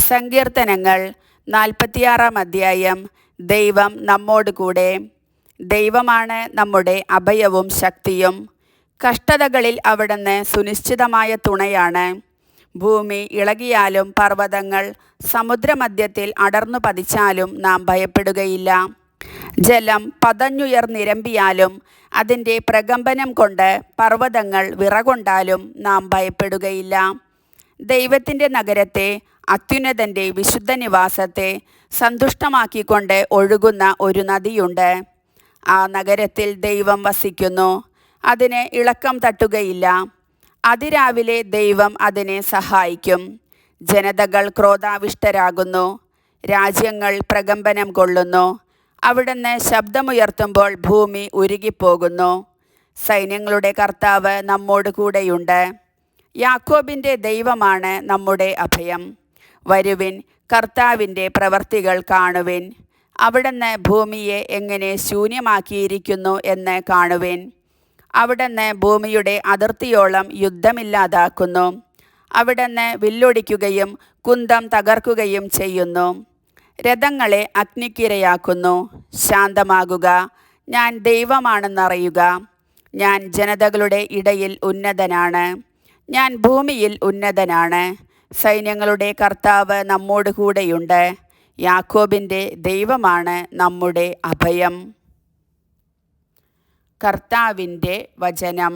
സങ്കീർത്തനങ്ങൾ 46 അധ്യായം. ദൈവം നമ്മോട് കൂടെ. ദൈവമാണ് നമ്മുടെ അഭയവും ശക്തിയും. കഷ്ടതകളിൽ അവിടുന്ന് സുനിശ്ചിതമായ തുണയാണ്. ഭൂമി ഇളകിയാലും പർവ്വതങ്ങൾ സമുദ്രമധ്യത്തിൽ അടർന്നു പതിച്ചാലും നാം ഭയപ്പെടുകയില്ല. ജലം പതഞ്ഞുയർന്നിരമ്പിയാലും അതിൻ്റെ പ്രകമ്പനം കൊണ്ട് പർവ്വതങ്ങൾ വിറകൊണ്ടാലും നാം ഭയപ്പെടുകയില്ല. ദൈവത്തിൻ്റെ നഗരത്തെ, അത്യുന്നതൻ്റെ വിശുദ്ധ നിവാസത്തെ സന്തുഷ്ടമാക്കിക്കൊണ്ട് ഒഴുകുന്ന ഒരു നദിയുണ്ട്. ആ നഗരത്തിൽ ദൈവം വസിക്കുന്നു. അതിന് ഇളക്കം തട്ടുകയില്ല. അതിരാവിലെ ദൈവം അതിനെ സഹായിക്കും. ജനതകൾ ക്രോധാവിഷ്ടരാകുന്നു, രാജ്യങ്ങൾ പ്രകമ്പനം കൊള്ളുന്നു. അവിടുന്ന് ശബ്ദമുയർത്തുമ്പോൾ ഭൂമി ഉരുകിപ്പോകുന്നു. സൈന്യങ്ങളുടെ കർത്താവ് നമ്മോട് കൂടെയുണ്ട്. യാക്കോബിൻ്റെ ദൈവമാണ് നമ്മുടെ അഭയം. വരുവിൻ, കർത്താവിൻ്റെ പ്രവർത്തികൾ കാണുവിൻ. അവിടുന്ന് ഭൂമിയെ എങ്ങനെ ശൂന്യമാക്കിയിരിക്കുന്നു എന്ന് കാണുവിൻ. അവിടുന്ന് ഭൂമിയുടെ അതിർത്തിയോളം യുദ്ധമില്ലാതാക്കുന്നു. അവിടുന്ന് വില്ലൊടിക്കുകയും കുന്തം തകർക്കുകയും ചെയ്യുന്നു. രഥങ്ങളെ അഗ്നിക്കിരയാക്കുന്നു. ശാന്തമാകുക, ഞാൻ ദൈവമാണെന്നറിയുക. ഞാൻ ജനതകളുടെ ഇടയിൽ ഉന്നതനാണ്. ഞാൻ ഭൂമിയിൽ ഉന്നതനാണ്. സൈന്യങ്ങളുടെ കർത്താവ് നമ്മോട് കൂടെയുണ്ട്. യാക്കോബിൻ്റെ ദൈവമാണ് നമ്മുടെ അഭയം. കർത്താവിൻ്റെ വചനം.